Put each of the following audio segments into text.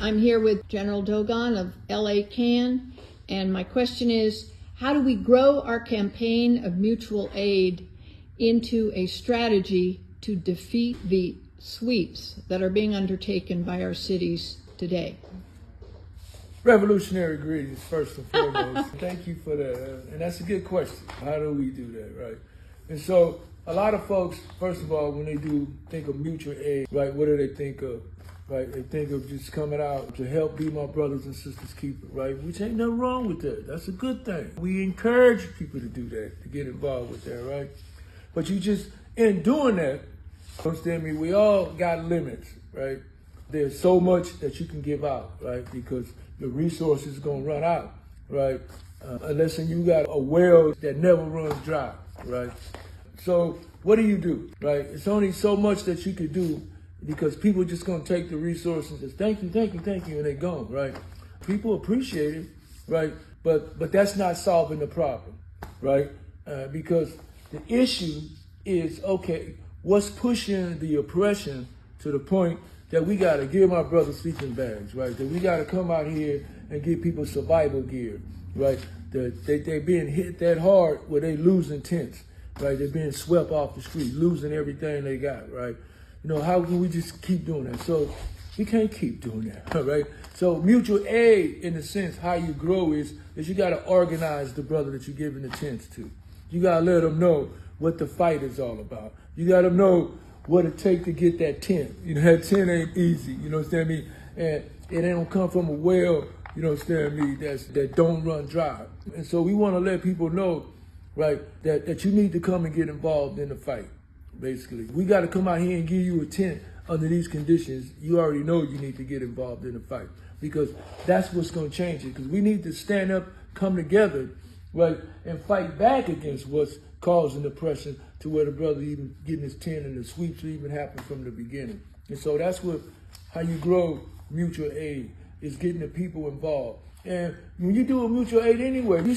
I'm here with General Dogon of LA-CAN, and my question is, how do we grow our campaign of mutual aid into a strategy to defeat the sweeps that are being undertaken by our cities today? Revolutionary greetings, first and foremost. Thank you for that. And that's a good question. How do we do that, right? And so a lot of folks, first of all, when they do think of mutual aid, right, what do they think of? Right, they think of just coming out to help be my brothers and sisters keeper, right? Which ain't nothing wrong with that. That's a good thing. We encourage people to do that, to get involved with that, right? But you just, in doing that, understand me, we all got limits, right? There's so much that you can give out, right? Because the resources gonna run out, right? Unless you got a well that never runs dry, right? So what do, right? It's only so much that you could do, because people are just gonna take the resources and just thank you, and they gone, right? People appreciate it, right? But that's not solving the problem, right? Because the issue is, okay, what's pushing the oppression to the point that we gotta give our brothers sleeping bags, right? That we gotta come out here and give people survival gear, right? That they're being hit that hard where they losing tents, right? They're being swept off the street, losing everything they got, right? You know, how can we just keep doing that? So we can't keep doing that, right? So mutual aid, in a sense, how you grow is you got to organize the brother that you're giving the chance to. You got to let them know what the fight is all about. You got to know what it takes to get that tent. You know, that tent ain't easy, you know what I'm saying? And it ain't come from a well, you know what I'm saying, that don't run dry. And so we want to let people know, right, that you need to come and get involved in the fight. Basically, we got to come out here and give you a tent under these conditions. You already know you need to get involved in the fight, because that's what's going to change it. Because we need to stand up, come together, right, and fight back against what's causing oppression to where the brother even getting his tent and the sweeps even happened from the beginning. And so that's how you grow mutual aid, is getting the people involved. And when you do a mutual aid anyway, you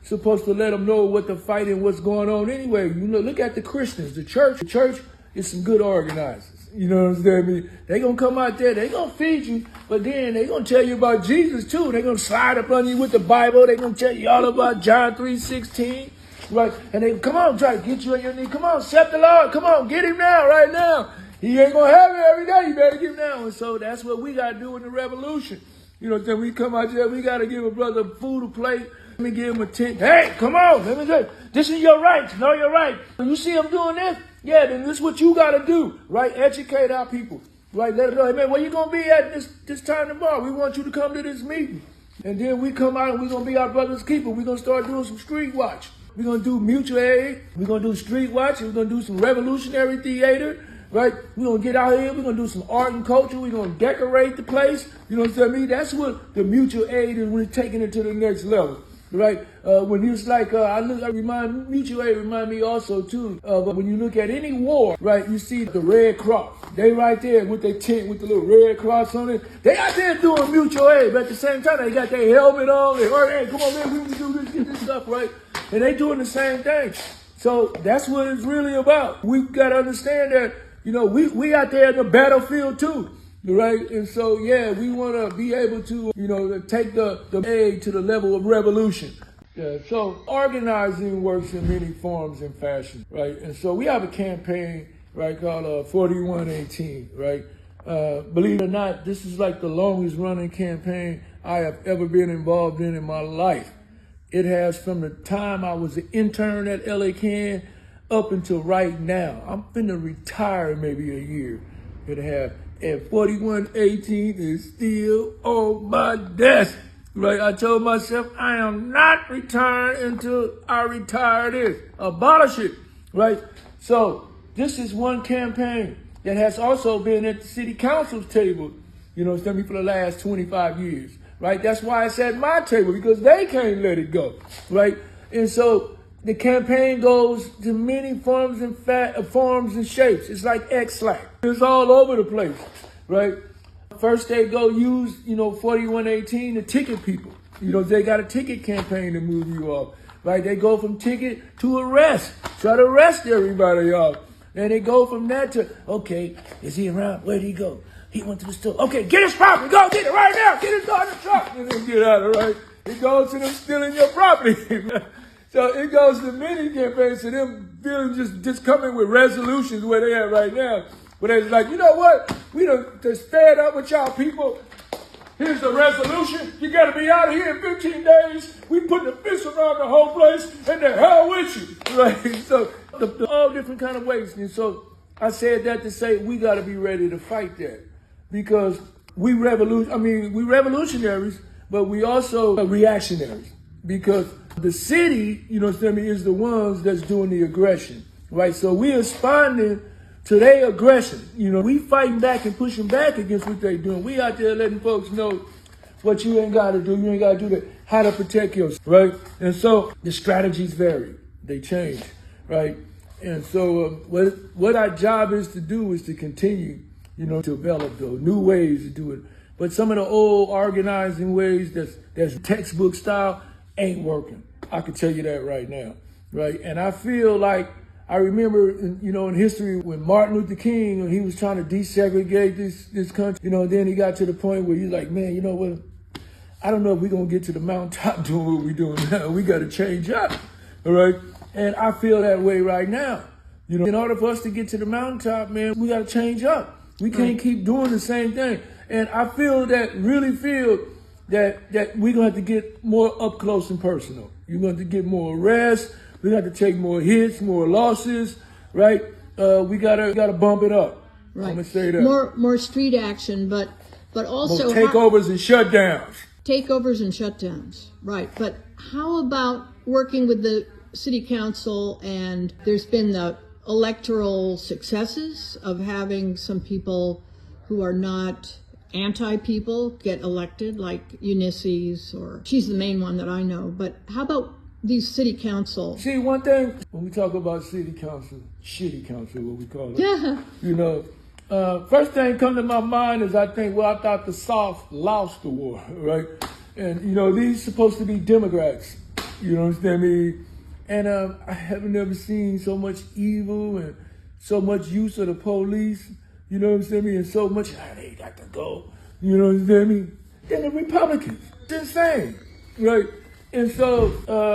supposed to let them know what the fight and what's going on anyway. You know, look at the Christians, the church. The church is some good organizers. You know what I'm saying? I mean, they gonna come out there, they gonna feed you, but then they gonna tell you about Jesus too. They gonna slide up on you with the Bible. They gonna tell you all about John 3:16, right? And they come on, try to get you on your knee. Come on, accept the Lord. Come on, get him now, right now. He ain't gonna have it every day. You better get him now. And so that's what we gotta do in the revolution. You know, then we come out here, we got to give a brother food to plate. Let me give him a tent. Hey, come on. Let me say, this is your right. Know your right. You see him doing this? Yeah, then this is what you got to do, right? Educate our people, right? Let them know, hey, man, where you going to be at this time tomorrow? We want you to come to this meeting. And then we come out and we're going to be our brother's keeper. We're going to start doing some street watch. We're going to do mutual aid. We're going to do street watch. We're going to do some revolutionary theater. Right? We're going to get out here. We're going to do some art and culture. We're going to decorate the place. You know what I'm saying? That's what the mutual aid is, when it's taking it to the next level. Right? When you was like, mutual aid remind me also too, but when you look at any war, right, you see the Red Cross. They right there with their tent with the little Red Cross on it. They out there doing mutual aid, but at the same time, they got their helmet on. They heard, hey, come on, man, we can do this, get this stuff, right? And they doing the same thing. So that's what it's really about. We've got to understand that, you know, we out there in the battlefield too, right? And so, yeah, we want to be able to, you know, take the aid to the level of revolution. Yeah, so organizing works in many forms and fashions, right? And so we have a campaign, right, called 4118, right? Believe it or not, this is like the longest running campaign I have ever been involved in my life. It has, from the time I was an intern at LA-CAN up until right now. I'm finna retire maybe a year and a half. And 4118 is still on my desk, right? I told myself I am not retiring until I retire this. Abolish it, right? So this is one campaign that has also been at the city council's table, you know, for the last 25 years, right? That's why it's at my table, because they can't let it go, right? And so the campaign goes to many forms and shapes. It's like X-Slack. It's all over the place, right? First they go use, 4118 to ticket people. They got a ticket campaign to move you off, right? They go from ticket to arrest, try to arrest everybody off. And they go from that to, okay, is he around? Where'd he go? He went to the store. Okay, get his property. Go get it right now. Get his car in the truck. And then get out of it, right? It goes to them stealing your property. So it goes to many campaigns to them feeling just coming with resolutions where they at right now. But it's like, you know what? We done just fed up with y'all people. Here's the resolution. You got to be out of here in 15 days. We put the fence around the whole place, and the hell with you. Right? So all different kind of ways. And so I said that to say we got to be ready to fight that, because we revolutionaries, but we also reactionaries, because the city, you know what I mean, is the ones that's doing the aggression, right? So we are responding to their aggression. You know, we fighting back and pushing back against what they doing. We out there letting folks know what you ain't got to do. You ain't got to do that. How to protect yourself, right? And so the strategies vary. They change, right? And so what our job is to do is to continue, you know, to develop those new ways to do it. But some of the old organizing ways that's textbook style ain't working. I can tell you that right now, right? And I feel like I remember, you know, in history when Martin Luther King, when he was trying to desegregate this country, you know, then he got to the point where he's like, man, you know what? I don't know if we're going to get to the mountaintop doing what we're doing now. We got to change up, all right? And I feel that way right now. You know, in order for us to get to the mountaintop, man, we got to change up. We can't keep doing the same thing. And I really feel that we're going to have to get more up close and personal. You're going to have to get more arrests. We're going to have to take more hits, more losses, right? We gotta bump it up. Right. I'm going to say that. More street action, but also more takeovers and shutdowns. Takeovers and shutdowns, right. But how about working with the city council, and there's been the electoral successes of having some people who are not anti-people get elected, like Ulysses, or she's the main one that I know. But how about these city council? See, one thing, when we talk about city council, shitty council, what we call it, Yeah. you know, first thing come to my mind is I thought the South lost the war, right? And, you know, these supposed to be Democrats, you know what I mean? And I haven't ever seen so much evil and so much use of the police, you know what I mean? And so much, they got to go, you know what I mean? Then the Republicans, it's insane, right? And so,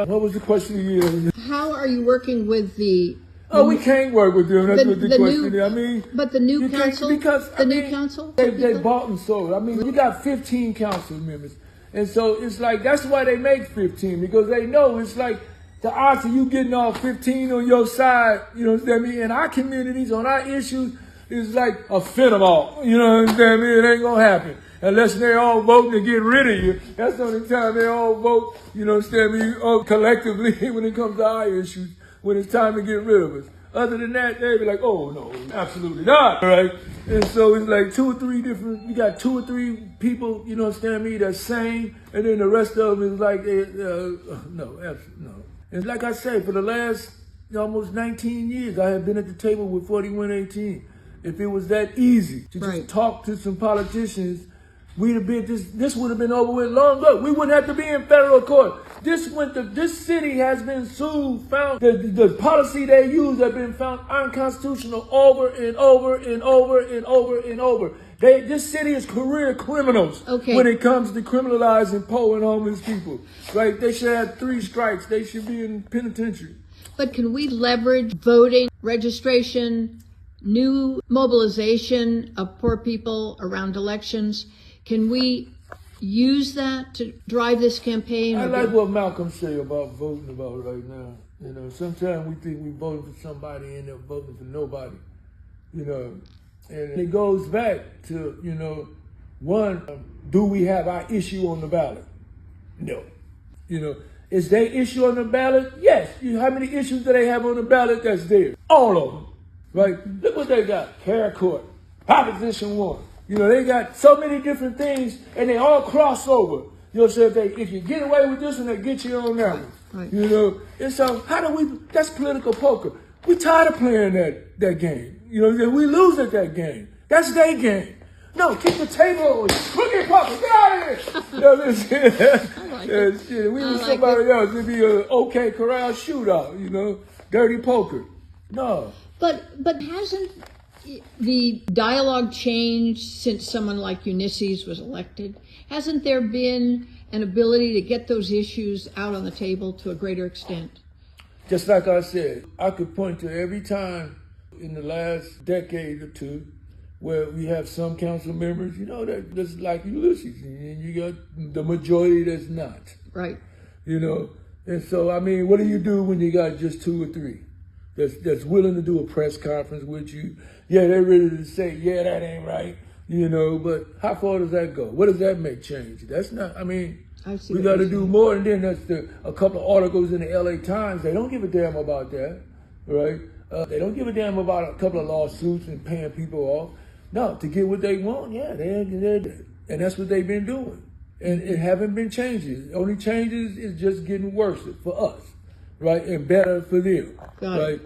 what was the question again? How are you working with the... Oh, we can't work with them. That's what the question is. I mean... But the new council? Because, new council? They bought and sold. I mean, you got 15 council members. And so it's like, that's why they make 15, because they know it's like the odds of you getting all 15 on your side, you know what I mean? In our communities, on our issues, is like a fentanyl. You know what I mean? It ain't gonna happen. Unless they all vote to get rid of you. That's the only time they all vote, you know what I mean, collectively when it comes to our issues, when it's time to get rid of us. Other than that, they be like, oh, no, absolutely not, right? And so it's like you got 2 or 3 people, you know what I mean, that's sane, and then the rest of them is like, no, absolutely no. And like I say, for the last almost 19 years, I have been at the table with 4118. If it was that easy to just talk to some politicians, we'd have been this would have been over with long ago. We wouldn't have to be in federal court. This city has been sued, found the policy they use have been found unconstitutional over and over and over and over and over. This city is career criminals when it comes to criminalizing poor and homeless people. Right? They should have 3 strikes. They should be in penitentiary. But can we leverage voting, registration, new mobilization of poor people around elections? Can we use that to drive this campaign? I like what Malcolm said about voting about right now. You know, sometimes we think we're voting for somebody and end up voting for nobody. You know, and it goes back to, you know, one, do we have our issue on the ballot? No. You know, is their issue on the ballot? Yes. How many issues do they have on the ballot that's there? All of them. Right? Look what they got. Care Court, Proposition 1. You know, they got so many different things, and they all cross over. You know, so if you get away with this one, they get you on that one. Right. You know, and so that's political poker. We tired of playing that game. You know, we lose at that game. That's their game. No, keep the table, crooked poker, get out of here. You know what I'm saying? Shit, we was somebody else. It'd be an OK Corral shootout, you know, dirty poker. No. But hasn't the dialogue changed since someone like Ulysses was elected? Hasn't there been an ability to get those issues out on the table to a greater extent? Just like I said, I could point to every time in the last decade or two where we have some council members, that's like Ulysses, and you got the majority that's not. Right. And so, what do you do when you got just two or three that's willing to do a press conference with you? Yeah, they're ready to say, yeah, that ain't right, but how far does that go? What does that make change? That's not, we got to do more. And then that's a couple of articles in the LA Times. They don't give a damn about that, right? They don't give a damn about a couple of lawsuits and paying people off. No, to get what they want, yeah, and that's what they've been doing. And it haven't been changes. The only changes is just getting worse for us, right? And better for them, right?